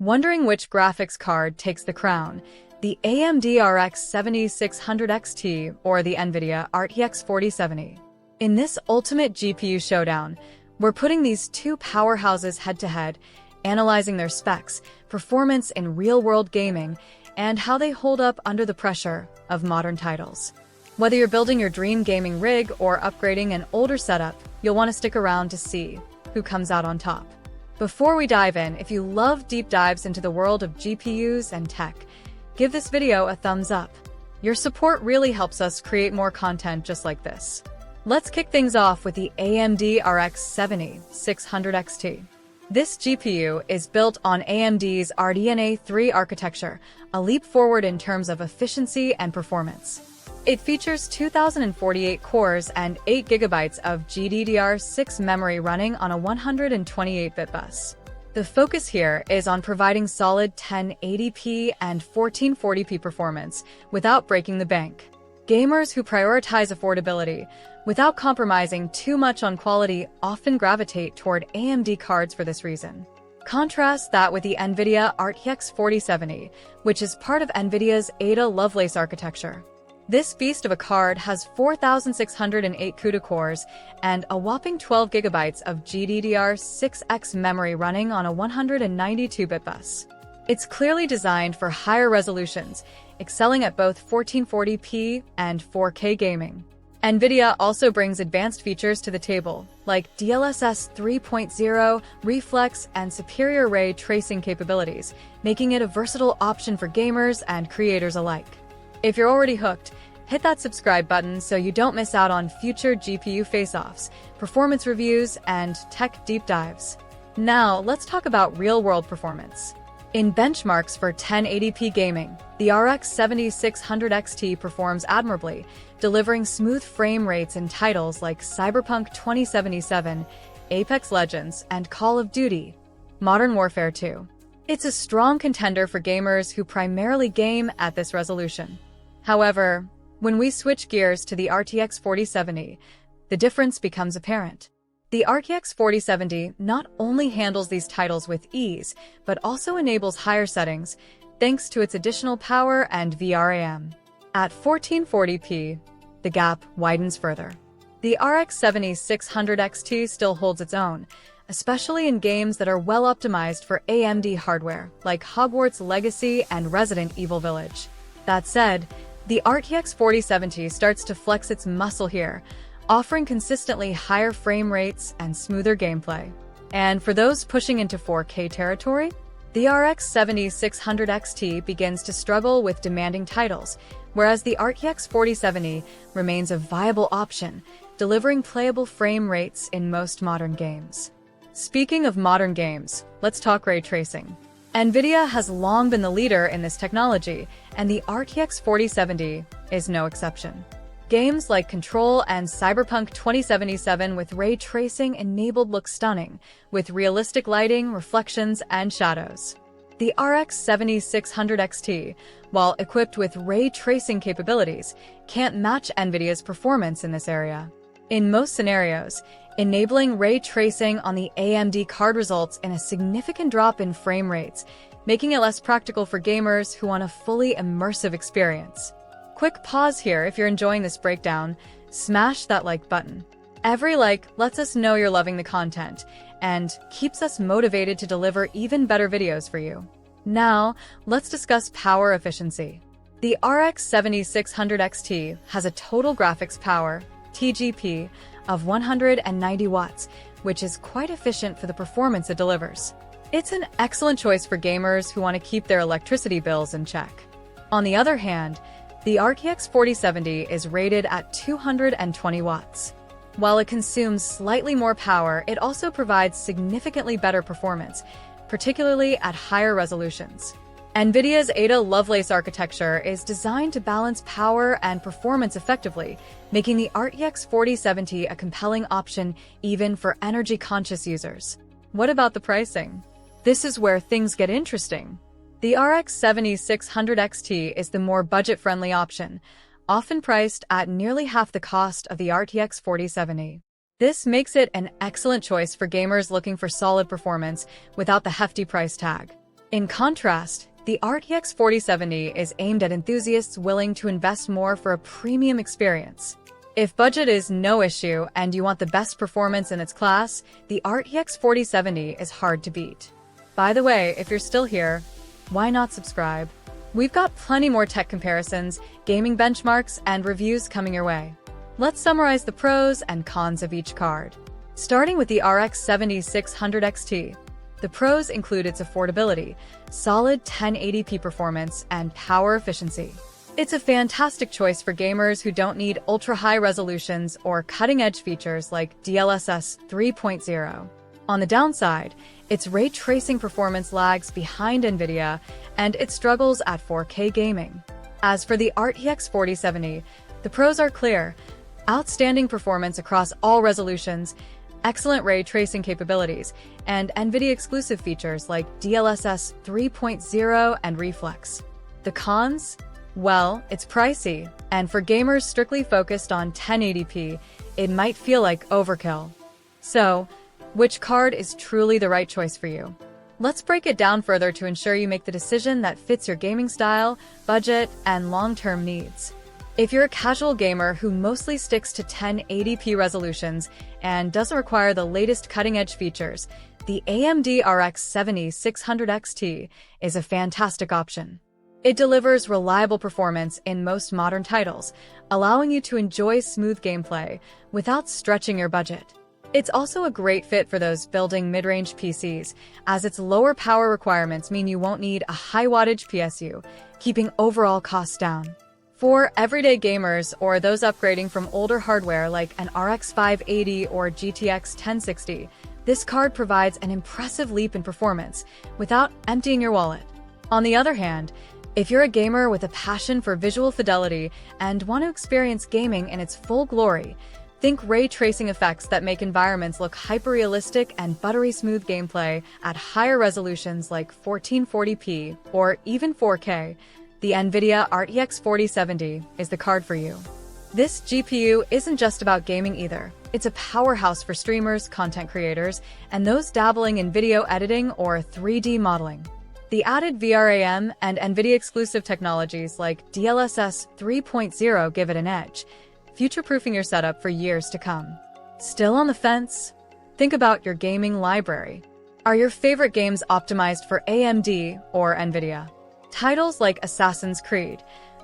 Wondering which graphics card takes the crown, the AMD RX 7600 XT or the Nvidia RTX 4070? In this ultimate GPU showdown, we're putting these two powerhouses head-to-head, analyzing their specs, performance in real-world gaming, and how they hold up under the pressure of modern titles. Whether you're building your dream gaming rig or upgrading an older setup, you'll want to stick around to see who comes out on top. Before we dive in, if you love deep dives into the world of GPUs and tech, give this video a thumbs up. Your support really helps us create more content just like this. Let's kick things off with the AMD RX 7600 XT. This GPU is built on AMD's RDNA 3 architecture, a leap forward in terms of efficiency and performance. It features 2,048 cores and 8 GB of GDDR6 memory running on a 128-bit bus. The focus here is on providing solid 1080p and 1440p performance without breaking the bank. Gamers who prioritize affordability without compromising too much on quality often gravitate toward AMD cards for this reason. Contrast that with the Nvidia RTX 4070, which is part of Nvidia's Ada Lovelace architecture. This beast of a card has 4,608 CUDA cores and a whopping 12 GB of GDDR6X memory running on a 192-bit bus. It's clearly designed for higher resolutions, excelling at both 1440p and 4K gaming. Nvidia also brings advanced features to the table, like DLSS 3.0, reflex, and superior ray tracing capabilities, making it a versatile option for gamers and creators alike. If you're already hooked, hit that subscribe button so you don't miss out on future GPU face-offs, performance reviews, and tech deep dives. Now, let's talk about real-world performance. In benchmarks for 1080p gaming, the RX 7600 XT performs admirably, delivering smooth frame rates in titles like Cyberpunk 2077, Apex Legends, and Call of Duty: Modern Warfare 2. It's a strong contender for gamers who primarily game at this resolution. However, when we switch gears to the RTX 4070, the difference becomes apparent. The RTX 4070 not only handles these titles with ease, but also enables higher settings, thanks to its additional power and VRAM. At 1440p, the gap widens further. The RX 7600 XT still holds its own, especially in games that are well optimized for AMD hardware, like Hogwarts Legacy and Resident Evil Village. That said, the RTX 4070 starts to flex its muscle here, offering consistently higher frame rates and smoother gameplay. And for those pushing into 4K territory, the RX 7600 XT begins to struggle with demanding titles, whereas the RTX 4070 remains a viable option, delivering playable frame rates in most modern games. Speaking of modern games, let's talk ray tracing. Nvidia has long been the leader in this technology, and the RTX 4070 is no exception. Games like Control and Cyberpunk 2077 with ray tracing enabled look stunning, with realistic lighting, reflections, and shadows. The RX 7600 XT, while equipped with ray tracing capabilities, can't match Nvidia's performance in this area. In most scenarios, enabling ray tracing on the AMD card results in a significant drop in frame rates, making it less practical for gamers who want a fully immersive experience. Quick pause here if you're enjoying this breakdown. Smash that like button. Every like lets us know you're loving the content and keeps us motivated to deliver even better videos for you. Now, let's discuss power efficiency. The RX 7600 XT has a total graphics power, TGP, of 190 watts, which is quite efficient for the performance it delivers. It's an excellent choice for gamers who want to keep their electricity bills in check. On the other hand, the RTX 4070 is rated at 220 watts. While it consumes slightly more power, it also provides significantly better performance, particularly at higher resolutions. Nvidia's Ada Lovelace architecture is designed to balance power and performance effectively, making the RTX 4070 a compelling option even for energy-conscious users. What about the pricing? This is where things get interesting. The RX 7600 XT is the more budget-friendly option, often priced at nearly half the cost of the RTX 4070. This makes it an excellent choice for gamers looking for solid performance without the hefty price tag. In contrast, the RTX 4070 is aimed at enthusiasts willing to invest more for a premium experience. If budget is no issue and you want the best performance in its class, the RTX 4070 is hard to beat. By the way, if you're still here, why not subscribe? We've got plenty more tech comparisons, gaming benchmarks, and reviews coming your way. Let's summarize the pros and cons of each card. Starting with the RX 7600 XT. The pros include its affordability, solid 1080p performance, and power efficiency. It's a fantastic choice for gamers who don't need ultra-high resolutions or cutting-edge features like DLSS 3.0. On the downside, its ray tracing performance lags behind Nvidia, and it struggles at 4K gaming. As for the RTX 4070, the pros are clear: outstanding performance across all resolutions, excellent ray tracing capabilities, and Nvidia-exclusive features like DLSS 3.0 and Reflex. The cons? Well, it's pricey, and for gamers strictly focused on 1080p, it might feel like overkill. So, which card is truly the right choice for you? Let's break it down further to ensure you make the decision that fits your gaming style, budget, and long-term needs. If you're a casual gamer who mostly sticks to 1080p resolutions and doesn't require the latest cutting-edge features, the AMD RX 7600 XT is a fantastic option. It delivers reliable performance in most modern titles, allowing you to enjoy smooth gameplay without stretching your budget. It's also a great fit for those building mid-range PCs, as its lower power requirements mean you won't need a high-wattage PSU, keeping overall costs down. For everyday gamers or those upgrading from older hardware like an RX 580 or GTX 1060, this card provides an impressive leap in performance without emptying your wallet. On the other hand, if you're a gamer with a passion for visual fidelity and want to experience gaming in its full glory, think ray tracing effects that make environments look hyper-realistic and buttery smooth gameplay at higher resolutions like 1440p or even 4K, the Nvidia RTX 4070 is the card for you. This GPU isn't just about gaming either. It's a powerhouse for streamers, content creators, and those dabbling in video editing or 3D modeling. The added VRAM and Nvidia-exclusive technologies like DLSS 3.0 give it an edge, future-proofing your setup for years to come. Still on the fence? Think about your gaming library. Are your favorite games optimized for AMD or Nvidia? Titles like Assassin's Creed,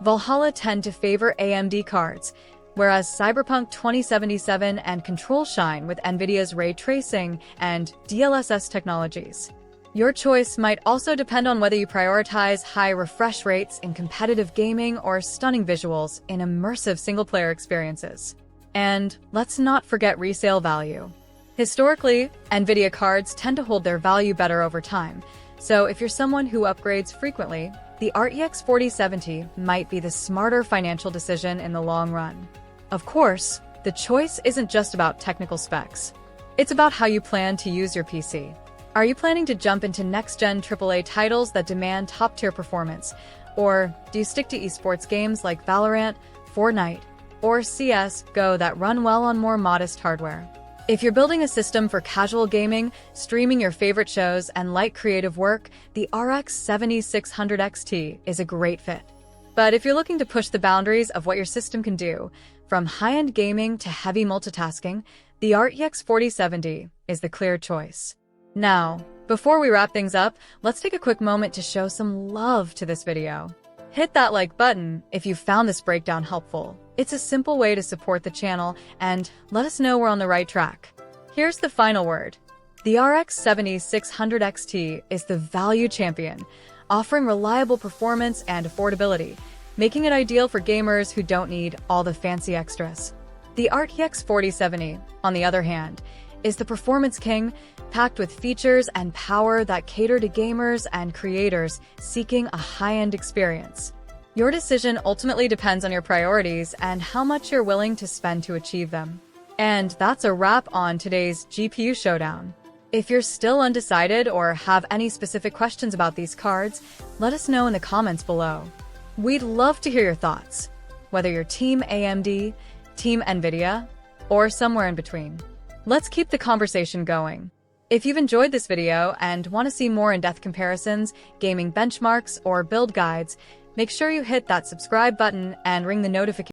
Valhalla tend to favor AMD cards, whereas Cyberpunk 2077 and Control shine with Nvidia's ray tracing and DLSS technologies. Your choice might also depend on whether you prioritize high refresh rates in competitive gaming or stunning visuals in immersive single-player experiences. And let's not forget resale value. Historically, Nvidia cards tend to hold their value better over time, so if you're someone who upgrades frequently, the RTX 4070 might be the smarter financial decision in the long run. Of course, the choice isn't just about technical specs. It's about how you plan to use your PC. Are you planning to jump into next-gen AAA titles that demand top-tier performance? Or do you stick to esports games like Valorant, Fortnite, or CS:GO that run well on more modest hardware? If you're building a system for casual gaming, streaming your favorite shows, and light creative work, the RX 7600 XT is a great fit. But if you're looking to push the boundaries of what your system can do, from high-end gaming to heavy multitasking, the RTX 4070 is the clear choice. Now, before we wrap things up, let's take a quick moment to show some love to this video. Hit that like button if you found this breakdown helpful. It's a simple way to support the channel and let us know we're on the right track. Here's the final word. The RX 7600 XT is the value champion, offering reliable performance and affordability, making it ideal for gamers who don't need all the fancy extras. The RTX 4070, on the other hand, is the performance king, packed with features and power that cater to gamers and creators seeking a high-end experience. Your decision ultimately depends on your priorities and how much you're willing to spend to achieve them. And that's a wrap on today's GPU Showdown. If you're still undecided or have any specific questions about these cards, let us know in the comments below. We'd love to hear your thoughts, whether you're Team AMD, Team Nvidia, or somewhere in between. Let's keep the conversation going. If you've enjoyed this video and want to see more in-depth comparisons, gaming benchmarks, or build guides, make sure you hit that subscribe button and ring the notification